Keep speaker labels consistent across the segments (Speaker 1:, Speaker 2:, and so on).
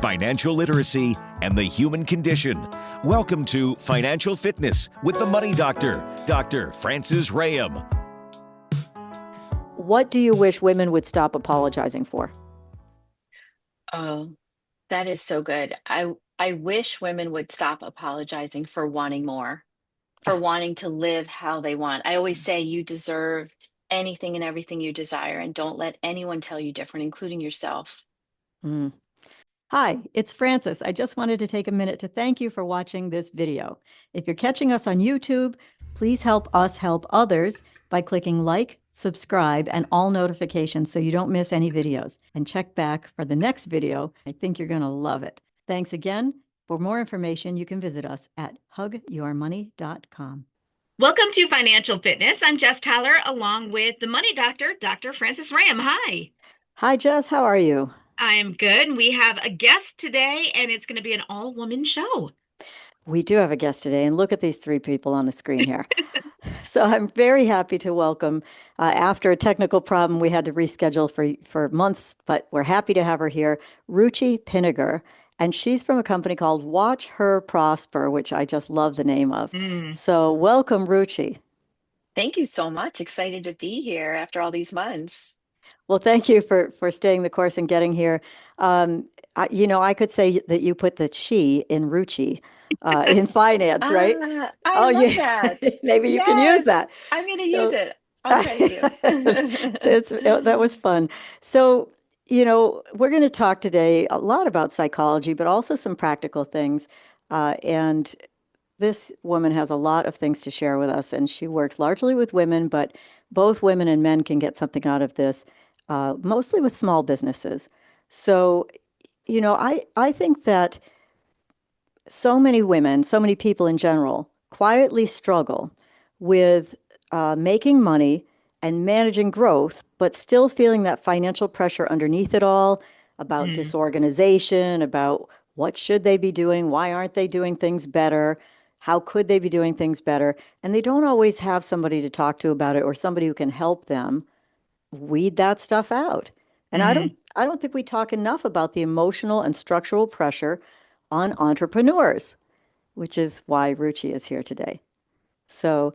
Speaker 1: financial literacy, and the human condition. Welcome to Financial Fitness with the Money Doctor, Dr. Francis Rayam.
Speaker 2: What do you wish women would stop apologizing for?
Speaker 3: Oh, that is so good. I wish women would stop apologizing for wanting more, for wanting to live how they want. I always say you deserve anything and everything you desire, and don't let anyone tell you different, including yourself.
Speaker 2: Mm. Hi, it's Frances. I just wanted to take a minute to thank you for watching this video. If you're catching us on YouTube, please help us help others by clicking like, subscribe, and all notifications so you don't miss any videos. And check back for the next video. I think you're going to love it. Thanks again. For more information, you can visit us at hugyourmoney.com.
Speaker 4: Welcome to Financial Fitness. I'm Jess Tyler, along with the Money Doctor, Dr. Francis Rayam. Hi.
Speaker 2: Hi, Jess. How are you?
Speaker 4: I am good. And we have a guest today, and it's going to be an all-woman show.
Speaker 2: We do have a guest today, and look at these three people on the screen here. So I'm very happy to welcome, after a technical problem we had to reschedule for months, but we're happy to have her here, Ruchi Pinniger. And she's from a company called Watch Her Prosper, which I just love the name of. So welcome, Ruchi.
Speaker 3: Thank you so much. Excited to be here after all these months.
Speaker 2: Well, thank you for staying the course and getting here. I could say that you put the she in Ruchi in finance, right?
Speaker 3: I love that.
Speaker 2: Maybe you can use that.
Speaker 3: I'm going to use it. I'll try to.
Speaker 2: That was fun. So, we're going to talk today a lot about psychology, but also some practical things. And this woman has a lot of things to share with us, and she works largely with women, but both women and men can get something out of this, mostly with small businesses. So, I think that so many women, so many people in general, quietly struggle with making money and managing growth, but still feeling that financial pressure underneath it all, about disorganization, about what should they be doing, why aren't they doing things better, how could they be doing things better, and they don't always have somebody to talk to about it or somebody who can help them weed that stuff out. And I don't think we talk enough about the emotional and structural pressure on entrepreneurs, which is why Ruchi is here today. So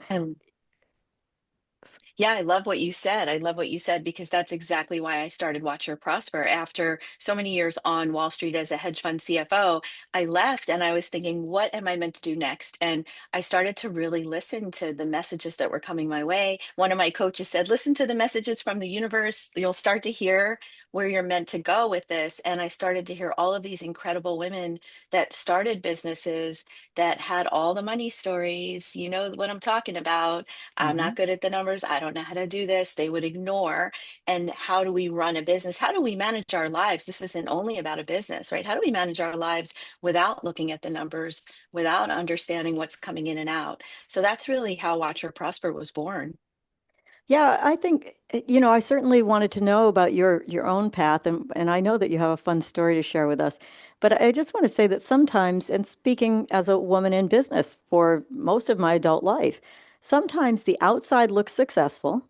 Speaker 3: Yeah, I love what you said. I love what you said because that's exactly why I started Watch Her Prosper. After so many years on Wall Street as a hedge fund CFO, I left and I was thinking, what am I meant to do next? And I started to really listen to the messages that were coming my way. One of my coaches said, listen to the messages from the universe. You'll start to hear where you're meant to go with this. And I started to hear all of these incredible women that started businesses that had all the money stories. You know what I'm talking about. I'm not good at the numbers. I don't know how to do this. They would ignore. And how do we run a business? How do we manage our lives? This isn't only about a business, right? How do we manage our lives without looking at the numbers, without understanding what's coming in and out? So that's really how Watch Her Prosper was born.
Speaker 2: yeah, I think, I certainly wanted to know about your own path, and I know that you have a fun story to share with us. But I just want to say that sometimes, and speaking as a woman in business for most of my adult life, sometimes the outside looks successful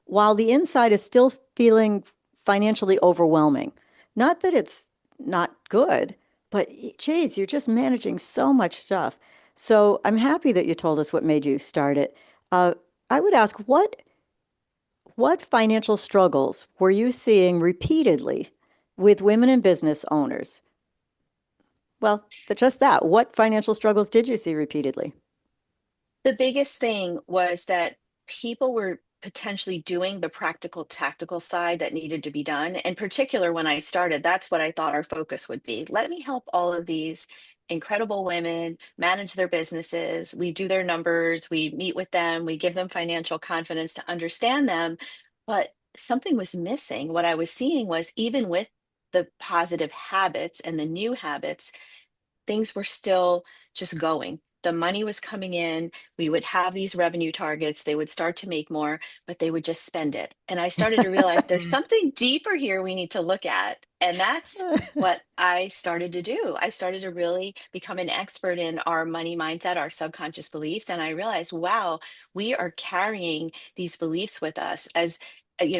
Speaker 2: while the inside is still feeling financially overwhelming. Not that it's not good, but geez, you're just managing so much stuff. So I'm happy that you told us what made you start it. I would ask, what financial struggles were you seeing repeatedly with women in business owners? Well, just that. What financial struggles did you see repeatedly?
Speaker 3: The biggest thing was that people were potentially doing the practical, tactical side that needed to be done. In particular, when I started, that's what I thought our focus would be. Let me help all of these incredible women manage their businesses. We do their numbers, we meet with them, we give them financial confidence to understand them. But something was missing. What I was seeing was even with the positive habits and the new habits, things were still just going. The money was coming in. We would have these revenue targets. They would start to make more, but they would just spend it. And I started to realize there's something deeper here we need to look at. And that's what I started to do. I started to really become an expert in our money mindset, our subconscious beliefs. And I realized, wow, we are carrying these beliefs with us as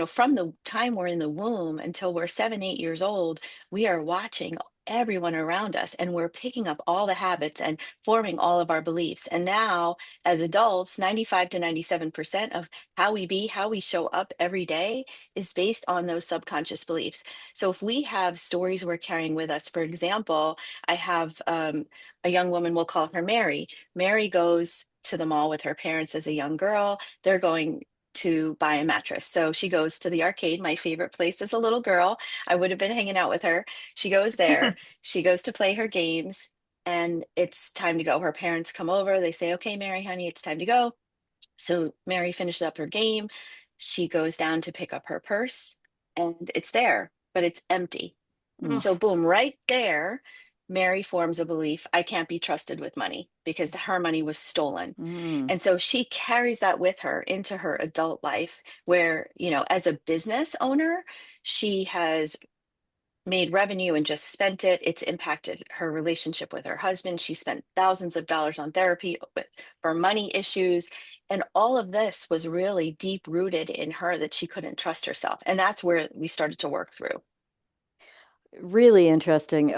Speaker 3: from the time we're in the womb until we're 7, 8 years old. We are watching everyone around us, and we're picking up all the habits and forming all of our beliefs. And now, as adults, 95 to 97% of how we be, how we show up every day is based on those subconscious beliefs. So if we have stories we're carrying with us, for example, I have a young woman, we'll call her Mary. Mary goes to the mall with her parents as a young girl. They're going to buy a mattress. So she goes to the arcade, my favorite place as a little girl. I would have been hanging out with her. She goes there, she goes to play her games, and it's time to go. Her parents come over. They say, "Okay, Mary, honey, it's time to go." So Mary finishes up her game. She goes down to pick up her purse, and it's there, but it's empty.
Speaker 2: Mm.
Speaker 3: So, boom, right there, Mary forms a belief: I can't be trusted with money because her money was stolen.
Speaker 2: Mm.
Speaker 3: And so she carries that with her into her adult life, where, as a business owner, she has made revenue and just spent it. It's impacted her relationship with her husband. She spent thousands of dollars on therapy for money issues. And all of this was really deep rooted in her, that she couldn't trust herself. And that's where we started to work through.
Speaker 2: Really interesting.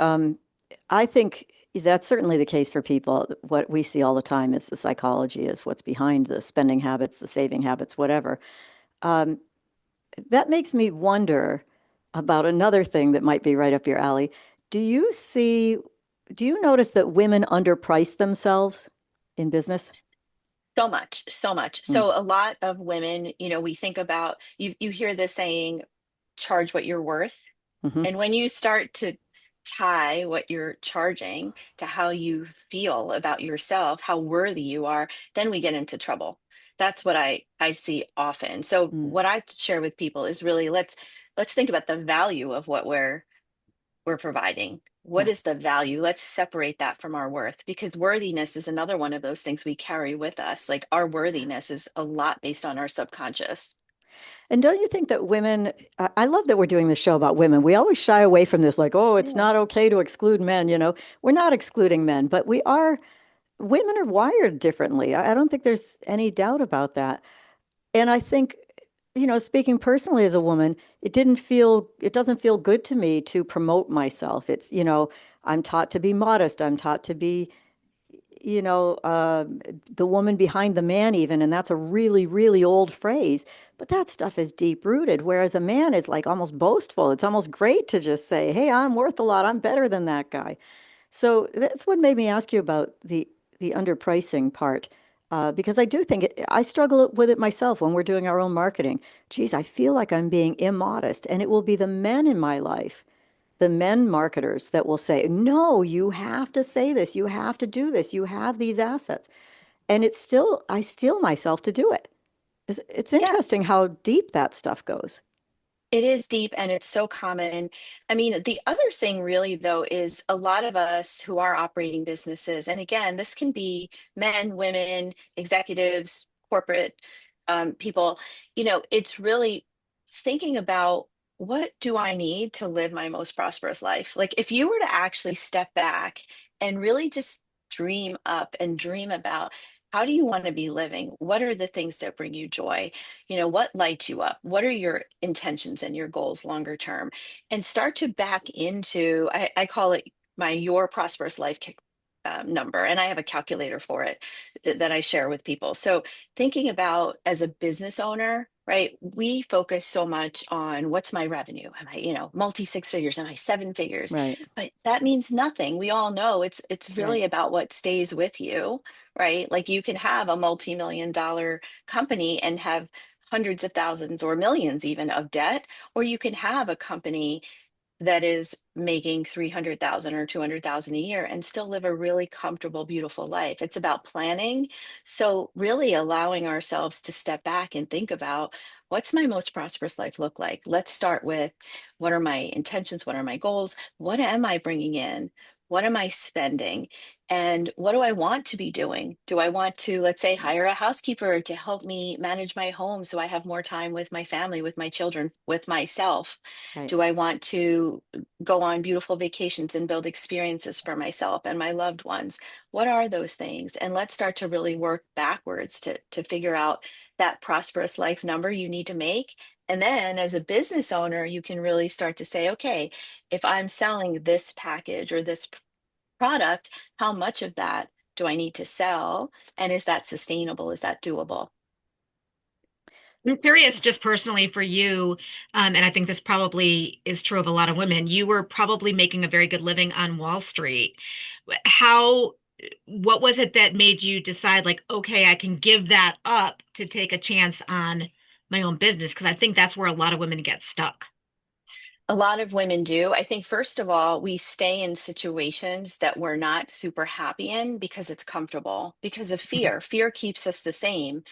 Speaker 2: I think that's certainly the case for people. What we see all the time is the psychology is what's behind the spending habits, the saving habits, whatever. Um, that makes me wonder about another thing that might be right up your alley. Do you see, do you notice that women underprice themselves in business?
Speaker 3: So much, so much.
Speaker 2: Mm.
Speaker 3: So a lot of women, we think about, you hear this saying, charge what you're worth.
Speaker 2: Hmm.
Speaker 3: And when you start to tie what you're charging to how you feel about yourself, how worthy you are, then we get into trouble. That's what I see often. So
Speaker 2: Mm.
Speaker 3: what I share with people is really, let's think about the value of what we're providing. What
Speaker 2: Yeah.
Speaker 3: is the value? Let's separate that from our worth, because worthiness is another one of those things we carry with us. Like, our worthiness is a lot based on our subconscious.
Speaker 2: And don't you think that women, I love that we're doing this show about women. We always shy away from this, like, oh, it's
Speaker 3: Yeah.
Speaker 2: not okay to exclude men. We're not excluding men, but women are wired differently. I don't think there's any doubt about that. And I think, speaking personally as a woman, it doesn't feel good to me to promote myself. I'm taught to be modest. I'm taught to be, you know, uh, the woman behind the man, even. And that's a really, really old phrase. But that stuff is deep rooted. Whereas a man is like almost boastful. It's almost great to just say, hey, I'm worth a lot. I'm better than that guy. So that's what made me ask you about the underpricing part, because I do think I struggle with it myself when we're doing our own marketing. Geez, I feel like I'm being immodest, and it will be the men in my life, the men marketers that will say, "No, you have to say this, you have to do this, you have these assets," and it's still I steel myself to do it. It's
Speaker 3: Yeah.
Speaker 2: interesting how deep that stuff goes.
Speaker 3: It is deep, and it's so common. I mean, the other thing really though is a lot of us who are operating businesses, and again, this can be men, women, executives, corporate people, it's really thinking about, what do I need to live my most prosperous life? Like, if you were to actually step back and really just dream up and dream about, how do you want to be living? What are the things that bring you joy? What lights you up? What are your intentions and your goals longer term? And start to back into, I call it my your prosperous life number, and I have a calculator for it that I share with people. So thinking about, as a business owner, right, we focus so much on, what's my revenue? Am I, multi six figures? Am I seven figures?
Speaker 2: Right,
Speaker 3: But that means nothing. We all know it's
Speaker 2: right.
Speaker 3: really about what stays with you, right? Like, you can have a multi-million-dollar company and have hundreds of thousands or millions even of debt, or you can have a company that is making 300,000 or 200,000 a year and still live a really comfortable, beautiful life. It's about planning. So really allowing ourselves to step back and think about, what's my most prosperous life look like? Let's start with, what are my intentions? What are my goals? What am I bringing in? What am I spending? And what do I want to be doing? Do I want to, let's say, hire a housekeeper to help me manage my home so I have more time with my family, with my children, with myself?
Speaker 2: Right.
Speaker 3: Do I want to go on beautiful vacations and build experiences for myself and my loved ones? What are those things? And let's start to really work backwards to figure out that prosperous life number you need to make, And then as a business owner, you can really start to say, okay, if I'm selling this package or this product, how much of that do I need to sell? And is that sustainable? Is that doable?
Speaker 4: I'm curious, just personally for you, and I think this probably is true of a lot of women, you were probably making a very good living on Wall Street. How, what was it that made you decide, like, okay, I can give that up to take a chance on my own business? Because I think that's where a lot of women get stuck.
Speaker 3: A lot of women do. I think, first of all, we stay in situations that we're not super happy in because it's comfortable, because of
Speaker 4: Mhm.
Speaker 3: fear. Fear keeps us the same.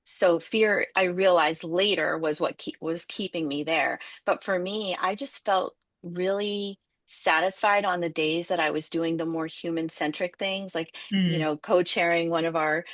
Speaker 3: So fear, I realized later, was what was keeping me there. But for me, I just felt really satisfied on the days that I was doing the more human centric things, like,
Speaker 4: Mm,
Speaker 3: co-chairing one of our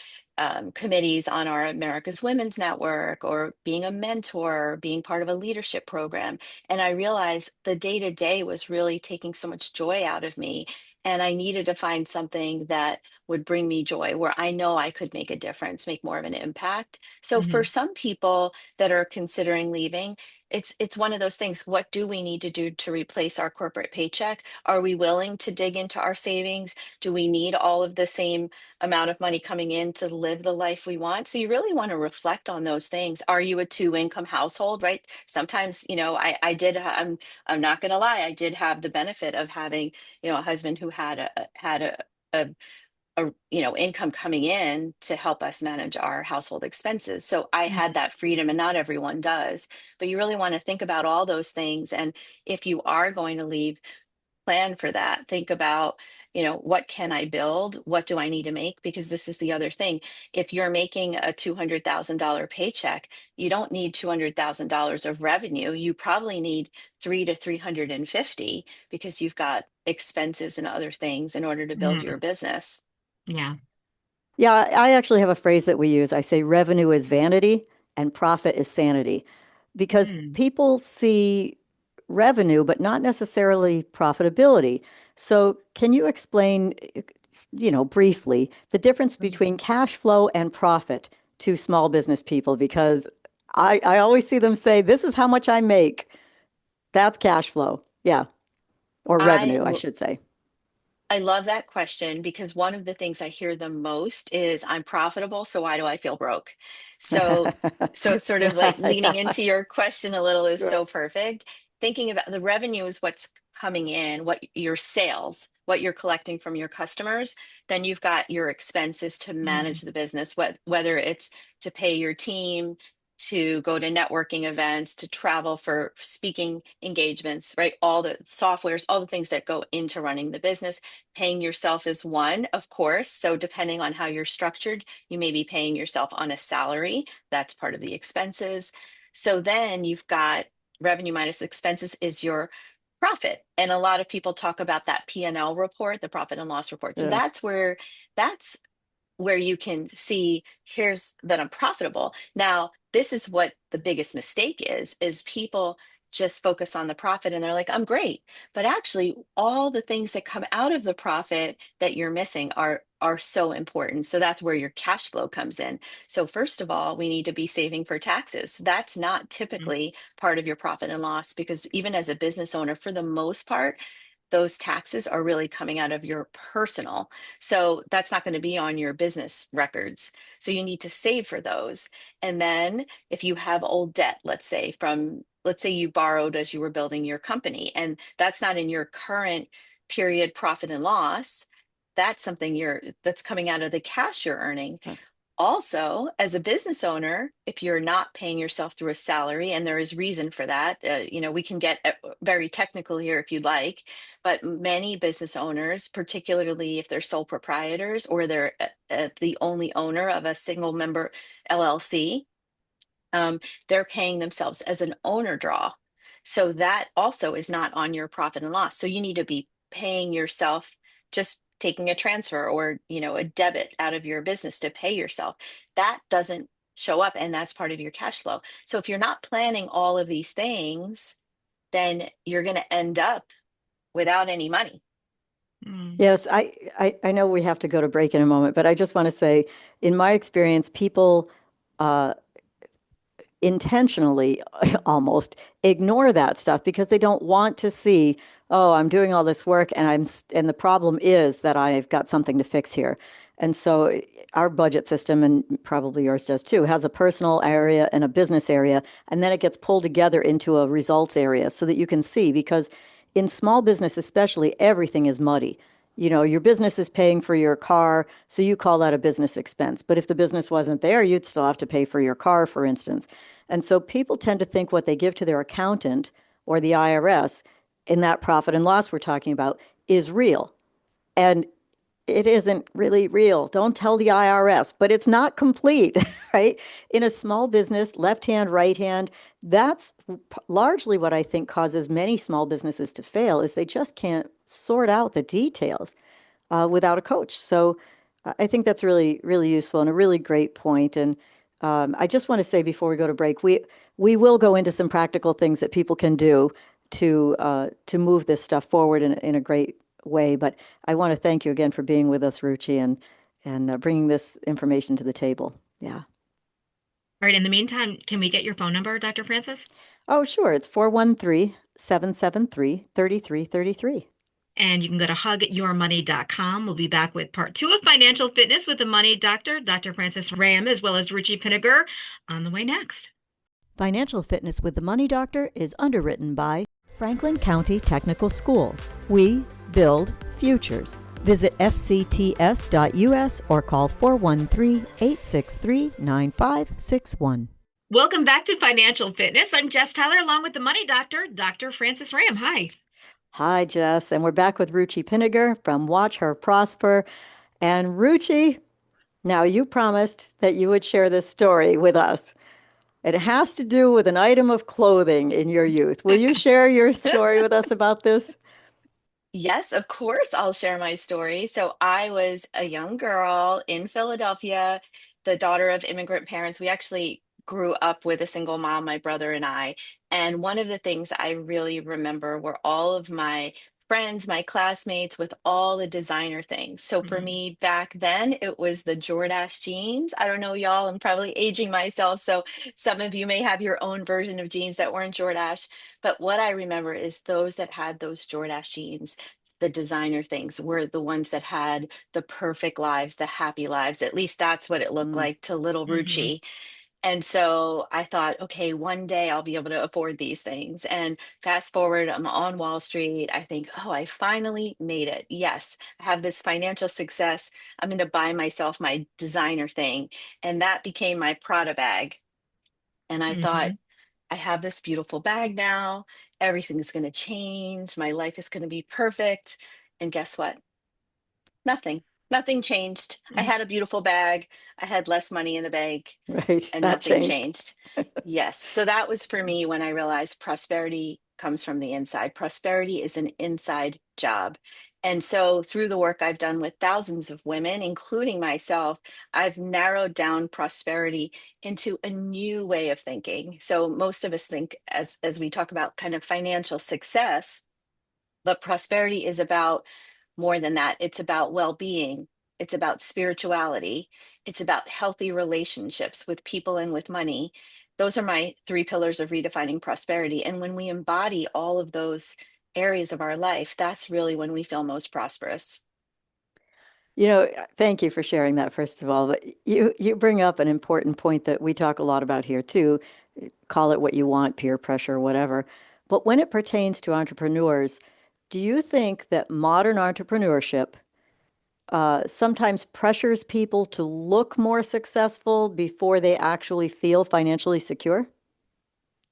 Speaker 3: committees on our America's Women's Network, or being a mentor, being part of a leadership program. And I realized the day to day was really taking so much joy out of me. And I needed to find something that would bring me joy, where I know I could make a difference, make more of an impact. So for
Speaker 4: mhm,
Speaker 3: some people that are considering leaving, it's one of those things. What do we need to do to replace our corporate paycheck? Are we willing to dig into our savings? Do we need all of the same amount of money coming in to live the life we want? So you really want to reflect on those things. Are you a two-income household, right? Sometimes, I did, I'm not going to lie, I did have the benefit of having, a husband who a income coming in to help us manage our household expenses. So I had
Speaker 4: mhm,
Speaker 3: that freedom, and not everyone does. But you really want to think about all those things. And if you are going to leave, plan for that. Think about, what can I build? What do I need to make? Because this is the other thing. If you're making a $200,000 paycheck, you don't need $200,000 of revenue. You probably need 300 to 350, because you've got expenses and other things in order to build your
Speaker 4: mhm.
Speaker 3: business.
Speaker 4: Yeah.
Speaker 2: Yeah, I actually have a phrase that we use. I say revenue is vanity and profit is sanity, because
Speaker 4: Mm,
Speaker 2: people see revenue, but not necessarily profitability. So, can you explain, briefly the difference between cash flow and profit to small business people? Because I always see them say, this is how much I make. That's cash flow. Yeah, or
Speaker 3: I
Speaker 2: revenue, I
Speaker 3: l-
Speaker 2: should say.
Speaker 3: I love that question, because one of the things I hear the most is, I'm profitable, so why do I feel broke? So sort of like
Speaker 2: Yeah,
Speaker 3: leaning
Speaker 2: yeah.
Speaker 3: into your question a little is
Speaker 2: Sure.
Speaker 3: so perfect. Thinking about the revenue is what's coming in, what your sales, what you're collecting from your customers. Then you've got your expenses to
Speaker 4: mm,
Speaker 3: manage the business, whether it's to pay your team, to go to networking events, to travel for speaking engagements, right? All the softwares, all the things that go into running the business. Paying yourself is one, of course. So depending on how you're structured, you may be paying yourself on a salary. That's part of the expenses. So then you've got revenue minus expenses is your profit. And a lot of people talk about that P&L report, the profit and loss report. So
Speaker 2: Yeah.
Speaker 3: that's where you can see, here's that I'm profitable. Now, this is what the biggest mistake is people just focus on the profit and they're like, I'm great. But actually, all the things that come out of the profit that you're missing are so important. So that's where your cash flow comes in. So first of all, we need to be saving for taxes. That's not
Speaker 4: mm,
Speaker 3: typically part of your profit and loss, because even as a business owner, for the most part, those taxes are really coming out of your personal, so that's not going to be on your business records. So you need to save for those. And then if you have old debt, let's say you borrowed as you were building your company, and that's not in your current period profit and loss, that's something that's coming out of the cash you're earning. Also, as a business owner, if you're not paying yourself through a salary, and there is reason for that, we can get very technical here if you'd like, but many business owners, particularly if they're sole proprietors or they're the only owner of a single member LLC, um, they're paying themselves as an owner draw. So that also is not on your profit and loss. So you need to be paying yourself, just taking a transfer or, a debit out of your business to pay yourself. That doesn't show up, and that's part of your cash flow. So if you're not planning all of these things, then you're going to end up without any money.
Speaker 4: mm,
Speaker 2: Yes, I know we have to go to break in a moment, but I just want to say, in my experience, people uh, intentionally almost ignore that stuff because they don't want to see, oh, I'm doing all this work and and the problem is that I've got something to fix here. And so our budget system, and probably yours does too, has a personal area and a business area, and then it gets pulled together into a results area so that you can see, because in small business especially, everything is muddy. Your business is paying for your car, so you call that a business expense. But if the business wasn't there, you'd still have to pay for your car, for instance. And so people tend to think what they give to their accountant or the IRS in that profit and loss we're talking about is real. And it isn't really real. Don't tell the IRS, but it's not complete, right? In a small business, left hand, right hand, that's largely what I think causes many small businesses to fail is they just can't sort out the details without a coach. So I think that's really, really useful and a really great point. And I just want to say before we go to break, we will go into some practical things that people can do to move this stuff forward in a great way. But I want to thank you again for being with us, Ruchi, and bringing this information to the table. Yeah.
Speaker 4: All right. In the meantime, can we get your phone number, Dr. Francis?
Speaker 2: Oh, sure. It's 413-773-3333.
Speaker 4: And you can go to hugyourmoney.com. We'll be back with part 2 of Financial Fitness with the Money Doctor, Dr. Francis Ram, as well as Ruchi Pinniger, on the way next.
Speaker 2: Financial Fitness with the Money Doctor is underwritten by Franklin County Technical School. We build futures. Visit fcts.us or call 413-863-9561.
Speaker 4: Welcome back to Financial Fitness. I'm Jess Tyler, along with the Money Doctor, Dr. Francis Ram. Hi.
Speaker 2: Hi, Jess. And we're back with Ruchi Pinniger from Watch Her Prosper. And Ruchi, now you promised that you would share this story with us. It has to do with an item of clothing in your youth. Will you share your story with us about this?
Speaker 3: Yes, of course, I'll share my story. So I was a young girl in Philadelphia, the daughter of immigrant parents. We actually grew up with a single mom, my brother and I. And one of the things I really remember were all of my friends, my classmates with all the designer things. So for me back then, it was the Jordache jeans. I don't know, y'all, I'm probably aging myself. So some of you may have your own version of jeans that weren't Jordache. But what I remember is those that had those Jordache jeans, the designer things were the ones that had the perfect lives, the happy lives. At least that's what it looked
Speaker 2: Mm,
Speaker 3: like to little Ruchi. And so I thought, okay, one day I'll be able to afford these things. And fast forward, I'm on Wall Street. I think, oh, I finally made it. Yes, I have this financial success. I'm going to buy myself my designer thing. And that became my Prada bag. And I thought,
Speaker 4: Mhm.
Speaker 3: I have this beautiful bag now. Everything's going to change. My life is going to be perfect. And guess what? Nothing. Nothing changed. I had a beautiful bag. I had less money in the bank
Speaker 2: right.
Speaker 3: and
Speaker 2: That
Speaker 3: nothing
Speaker 2: changed.
Speaker 3: changed. Yes. So that was for me when I realized prosperity comes from the inside. Prosperity is an inside job. And so through the work I've done with thousands of women, including myself, I've narrowed down prosperity into a new way of thinking. So most of us think as we talk about kind of financial success, but prosperity is about more than that. It's about well being, it's about spirituality, it's about healthy relationships with people and with money. Those are my 3 pillars of redefining prosperity. And when we embody all of those areas of our life, that's really when we feel most prosperous.
Speaker 2: Thank you for sharing that, first of all. But you bring up an important point that we talk a lot about here too. Call it what you want, peer pressure, whatever. But when it pertains to entrepreneurs, do you think that modern entrepreneurship sometimes pressures people to look more successful before they actually feel financially secure?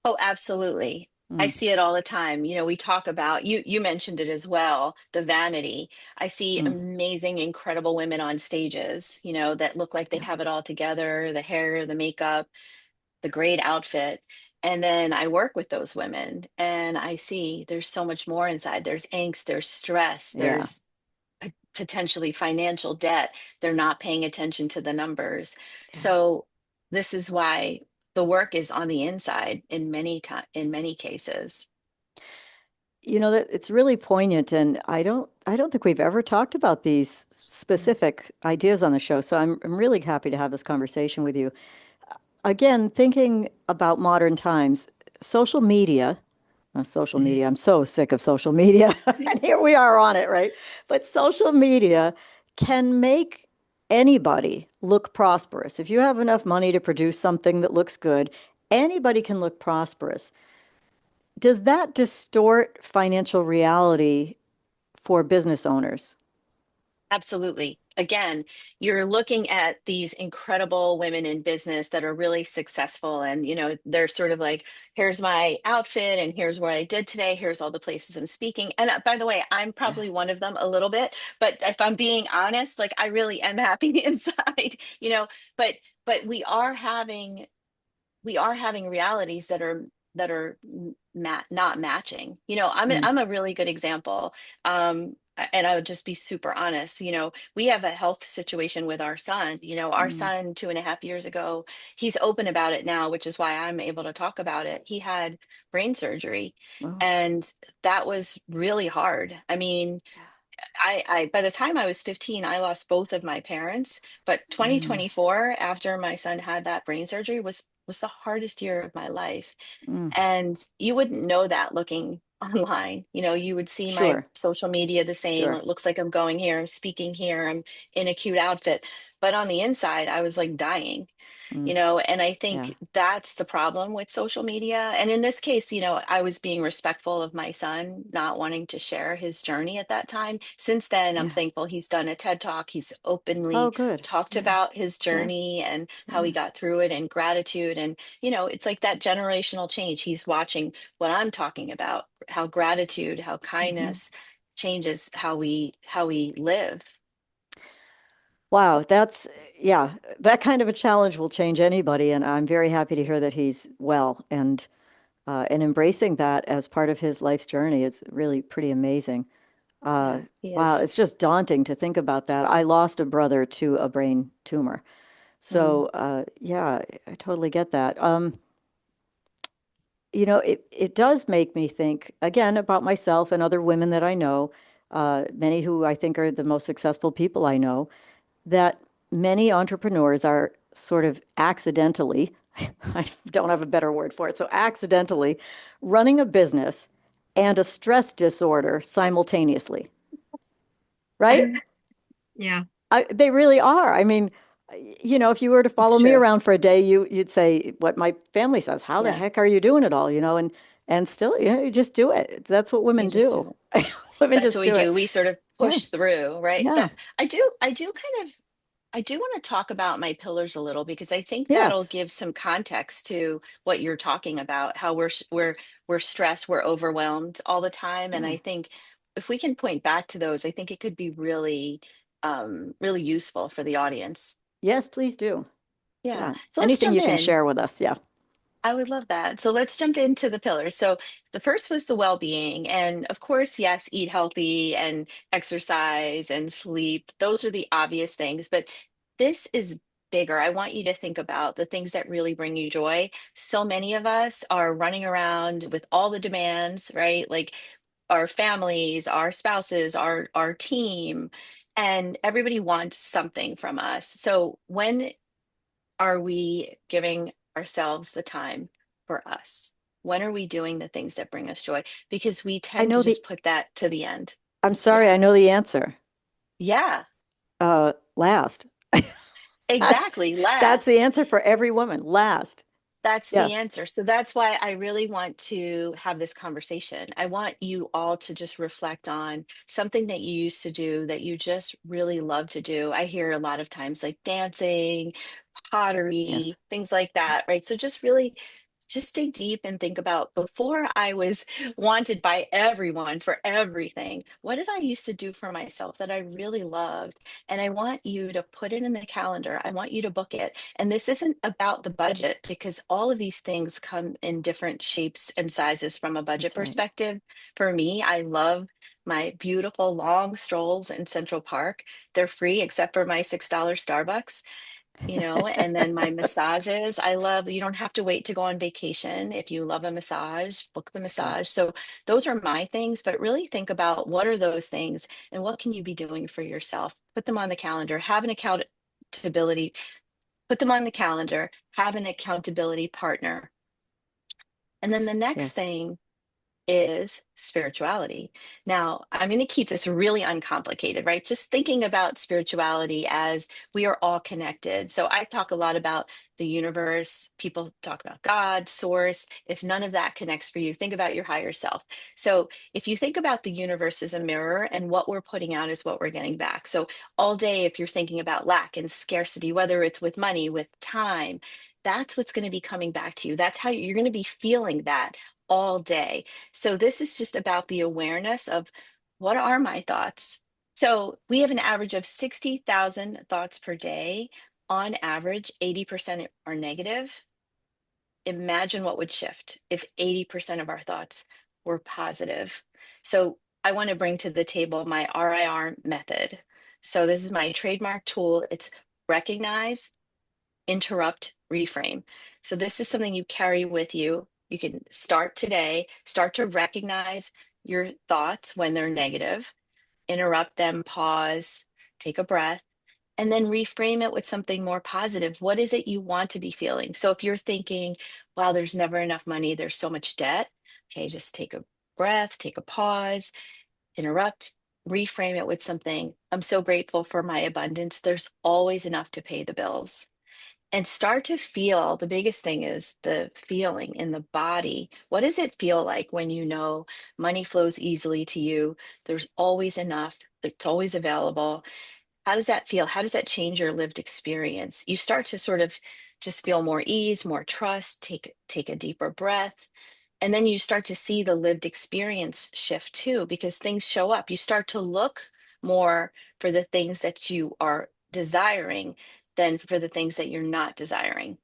Speaker 3: Oh, absolutely. I
Speaker 2: Mm,
Speaker 3: see it all the time. We talk about you mentioned it as well, the vanity. I see
Speaker 2: mm,
Speaker 3: amazing, incredible women on stages, that look like they
Speaker 2: yeah,
Speaker 3: have it all together, the hair, the makeup, the great outfit. And then I work with those women and I see there's so much more inside. There's angst, there's stress,
Speaker 2: yeah,
Speaker 3: there's potentially financial debt. They're not paying attention to the numbers.
Speaker 2: yeah.
Speaker 3: So this is why the work is on the inside in many cases.
Speaker 2: That it's really poignant, and I don't think we've ever talked about these specific ideas on the show. So I'm really happy to have this conversation with you. again, thinking about modern times, social media, social
Speaker 4: Mhm.
Speaker 2: media, I'm so sick of social media. And here we are on it, right? But social media can make anybody look prosperous. If you have enough money to produce something that looks good, anybody can look prosperous. Does that distort financial reality for business owners?
Speaker 3: Absolutely. Again, you're looking at these incredible women in business that are really successful. And, they're sort of like, here's my outfit and here's what I did today. Here's all the places I'm speaking. And by the way, I'm
Speaker 2: Yeah.
Speaker 3: probably one of them a little bit. But if I'm being honest, like I really am happy inside, but we are having realities that are not matching.
Speaker 2: Mm,
Speaker 3: I'm a really good example. And I would just be super honest. We have a health situation with our son. Our
Speaker 2: mm.
Speaker 3: son 2.5 years ago, he's open about it now, which is why I'm able to talk about it. He had brain surgery,
Speaker 2: Oh,
Speaker 3: and that was really hard. I mean, I by the time I was 15, I lost both of my parents. But
Speaker 2: mm,
Speaker 3: 2024, after my son had that brain surgery, was the hardest year of my life.
Speaker 2: mm.
Speaker 3: And you wouldn't know that looking online. You would see my
Speaker 2: Sure,
Speaker 3: social media the same.
Speaker 2: sure.
Speaker 3: It looks like I'm going here, I'm speaking here, I'm in a cute outfit. But on the inside, I was like dying.
Speaker 2: Mm,
Speaker 3: And I
Speaker 2: yeah,
Speaker 3: think that's the problem with social media. And in this case, I was being respectful of my son, not wanting to share his journey at that time. Since then, I'm
Speaker 2: yeah.
Speaker 3: thankful he's done a TED Talk. He's
Speaker 2: Oh,
Speaker 3: openly
Speaker 2: good.
Speaker 3: talked
Speaker 2: Yeah,
Speaker 3: about his
Speaker 2: yeah,
Speaker 3: journey and how he
Speaker 2: yeah.
Speaker 3: got through it and gratitude. And, it's like that generational change. He's watching what I'm talking about, how gratitude, how
Speaker 2: Hmm.
Speaker 3: kindness changes how we live.
Speaker 2: Wow, yeah, that kind of a challenge will change anybody, and I'm very happy to hear that he's well and embracing that as part of his life's journey is really pretty amazing. Uh,
Speaker 3: Yeah, he
Speaker 2: wow,
Speaker 3: is.
Speaker 2: it's just daunting to think about that. I lost a brother to a brain tumor,
Speaker 3: Mm.
Speaker 2: so yeah, I totally get that. It does make me think again about myself and other women that I know, many who I think are the most successful people I know, that many entrepreneurs are sort of accidentally, I don't have a better word for it, so accidentally running a business and a stress disorder simultaneously, right?
Speaker 4: Yeah.
Speaker 2: They really are. I mean, if you were to
Speaker 3: It's
Speaker 2: follow me
Speaker 3: true.
Speaker 2: around for a day, you'd say what my family says, how the
Speaker 3: Yeah,
Speaker 2: heck are you doing it all, and still, you just do it. That's what
Speaker 3: you
Speaker 2: women
Speaker 3: just do
Speaker 2: do.
Speaker 3: it.
Speaker 2: Women
Speaker 3: That's
Speaker 2: just
Speaker 3: what we
Speaker 2: do it.
Speaker 3: do. We sort of
Speaker 2: Yeah.
Speaker 3: push through, right?
Speaker 2: Yeah.
Speaker 3: That I do want to talk about my pillars a little because I think that'll
Speaker 2: Yes.
Speaker 3: give some context to what you're talking about, how we're stressed, we're overwhelmed all the time. And
Speaker 2: Yeah.
Speaker 3: I think if we can point back to those, I think it could be really useful for the audience.
Speaker 2: Yes, please do.
Speaker 3: Yeah.
Speaker 2: Yeah.
Speaker 3: So let's
Speaker 2: Anything
Speaker 3: jump
Speaker 2: you can
Speaker 3: in.
Speaker 2: share with us. Yeah.
Speaker 3: I would love that. So let's jump into the pillars. So the first was the well-being. And of course, yes, eat healthy and exercise and sleep. Those are the obvious things, but this is bigger. I want you to think about the things that really bring you joy. So many of us are running around with all the demands, right? Like our families, our spouses, our team, and everybody wants something from us. So when are we giving ourselves the time for us? When are we doing the things that bring us joy? Because we
Speaker 2: I
Speaker 3: tend to
Speaker 2: know
Speaker 3: just put that to the end.
Speaker 2: I'm sorry,
Speaker 3: Yeah.
Speaker 2: I know the answer.
Speaker 3: Yeah,
Speaker 2: Last. That's
Speaker 3: exactly.
Speaker 2: that's the
Speaker 3: Last.
Speaker 2: answer for every woman. Last.
Speaker 3: That's
Speaker 2: Yeah.
Speaker 3: the answer. So that's why I really want to have this conversation. I want you all to just reflect on something that you used to do that you just really love to do. I hear a lot of times like dancing,
Speaker 2: Yes.
Speaker 3: pottery, things like that, right? So just really just dig deep and think about before I was wanted by everyone for everything, what did I used to do for myself that I really loved? And I want you to put it in the calendar. I want you to book it. And this isn't about the budget because all of these things come in different shapes and sizes from a budget
Speaker 2: That's right.
Speaker 3: perspective. For me, I love my beautiful long strolls in Central Park. They're free except for my $6 Starbucks, and then my massages. I love, you don't have to wait to go on vacation. If you love a massage, book the
Speaker 2: Sure.
Speaker 3: massage. So those are my things, but really think about what are those things and what can you be doing for yourself? Put them on the calendar, have an accountability Put them on the calendar, have an accountability partner. And then the next
Speaker 2: Yes.
Speaker 3: thing is spirituality. Now, I'm going to keep this really uncomplicated, right? Just thinking about spirituality as we are all connected. So I talk a lot about the universe. People talk about God, source. If none of that connects for you, think about your higher self. So if you think about the universe as a mirror and what we're putting out is what we're getting back. So all day, if you're thinking about lack and scarcity, whether it's with money, with time, that's what's going to be coming back to you. That's how you're going to be feeling that all day. So this is just about the awareness of what are my thoughts? So we have an average of 60,000 thoughts per day. On average, 80% are negative. Imagine what would shift if 80% of our thoughts were positive. So I want to bring to the table my RIR method. So this is my trademark tool. It's recognize, interrupt, reframe. So this is something you carry with you. You can start today, start to recognize your thoughts when they're negative, interrupt them, pause, take a breath, and then reframe it with something more positive. What is it you want to be feeling? So if you're thinking, wow, there's never enough money, there's so much debt, okay, just take a breath, take a pause, interrupt, reframe it with something. I'm so grateful for my abundance. There's always enough to pay the bills, and start to feel. The biggest thing is the feeling in the body. What does it feel like when you know money flows easily to you? There's always enough, it's always available. How does that feel? How does that change your lived experience? You start to sort of just feel more ease, more trust, take a deeper breath. And then you start to see the lived experience shift too, because things show up. You start to look more for the things that you are desiring than for the things that you're not desiring.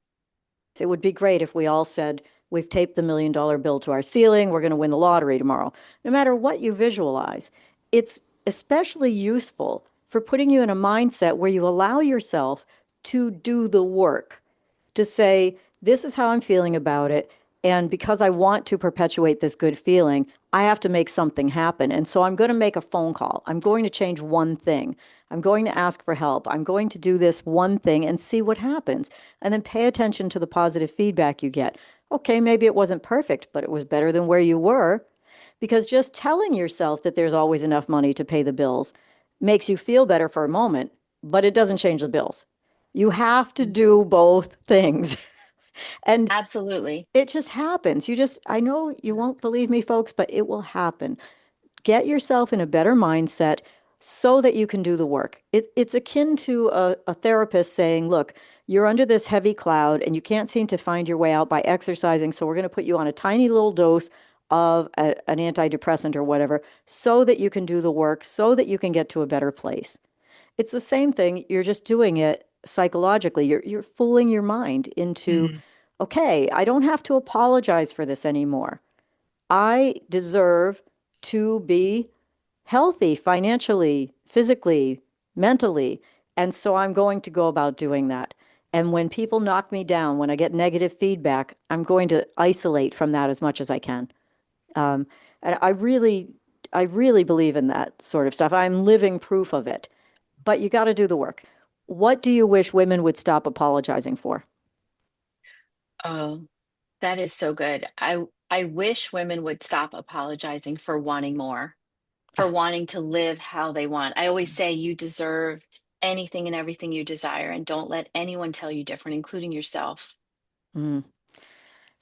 Speaker 2: It would be great if we all said, we've taped the $1 million bill to our ceiling, we're going to win the lottery tomorrow. No matter what you visualize, it's especially useful for putting you in a mindset where you allow yourself to do the work, to say, this is how I'm feeling about it. And because I want to perpetuate this good feeling, I have to make something happen. And so I'm going to make a phone call. I'm going to change one thing. I'm going to ask for help. I'm going to do this one thing and see what happens. And then pay attention to the positive feedback you get. Okay, maybe it wasn't perfect, but it was better than where you were. Because just telling yourself that there's always enough money to pay the bills makes you feel better for a moment, but it doesn't change the bills. You have to do both things. And
Speaker 3: Absolutely.
Speaker 2: it just happens. I know you won't believe me, folks, but it will happen. Get yourself in a better mindset so that you can do the work. It's akin to a therapist saying, look, you're under this heavy cloud and you can't seem to find your way out by exercising. So we're going to put you on a tiny little dose of an antidepressant or whatever so that you can do the work, so that you can get to a better place. It's the same thing. You're just doing it psychologically. You're fooling your mind into,
Speaker 4: Mhm.
Speaker 2: okay, I don't have to apologize for this anymore. I deserve to be healthy financially, physically, mentally. And so I'm going to go about doing that. And when people knock me down, when I get negative feedback, I'm going to isolate from that as much as I can. And I really believe in that sort of stuff. I'm living proof of it. But you got to do the work. What do you wish women would stop apologizing for?
Speaker 3: Oh, that is so good. I wish women would stop apologizing for wanting more, for
Speaker 2: Ah,
Speaker 3: wanting to live how they want. I always say you deserve anything and everything you desire, and don't let anyone tell you different, including yourself.
Speaker 2: mm.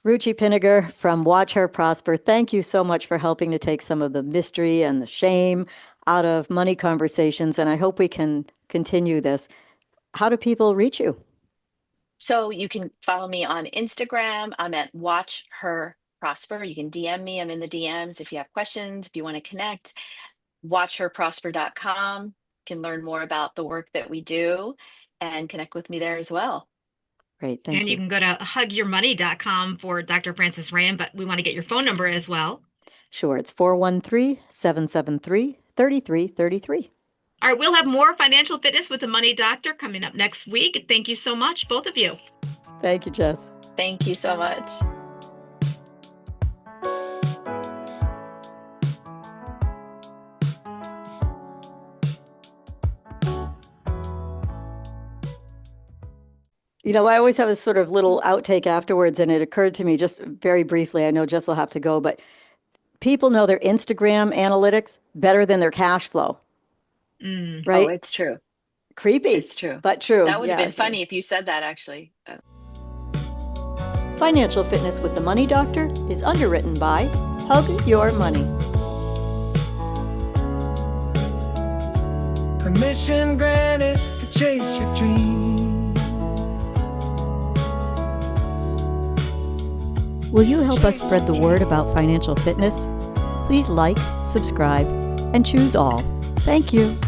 Speaker 2: Ruchi Pinniger from Watch Her Prosper, thank you so much for helping to take some of the mystery and the shame out of money conversations. And I hope we can continue this. How do people reach you?
Speaker 3: So you can follow me on Instagram. I'm at Watch Her Prosper. You can DM me. I'm in the DMs if you have questions, if you want to connect. Watchherprosper.com. Can learn more about the work that we do and connect with me there as well.
Speaker 2: Great, thank
Speaker 4: And you
Speaker 2: you.
Speaker 4: can go to hugyourmoney.com for Dr. Francis Ram, but we want to get your phone number as well.
Speaker 2: Sure, it's 413-773-3333.
Speaker 4: All right, we'll have more financial fitness with the Money Doctor coming up next week. Thank you so much, both of you.
Speaker 2: Thank you, Jess.
Speaker 3: Thank you so much.
Speaker 2: I always have a sort of little outtake afterwards, and it occurred to me just very briefly. I know Jess will have to go, but people know their Instagram analytics better than their cash flow,
Speaker 3: Oh,
Speaker 2: right?
Speaker 3: it's true.
Speaker 2: Creepy,
Speaker 3: It's true.
Speaker 2: but true.
Speaker 3: That would have
Speaker 2: Yeah.
Speaker 3: been funny if you said that, actually.
Speaker 2: Financial Fitness with the Money Doctor is underwritten by Hug Your Money.
Speaker 5: Permission granted to chase your dream.
Speaker 2: Will you help us spread the word about financial fitness? Please like, subscribe, and choose all. Thank you.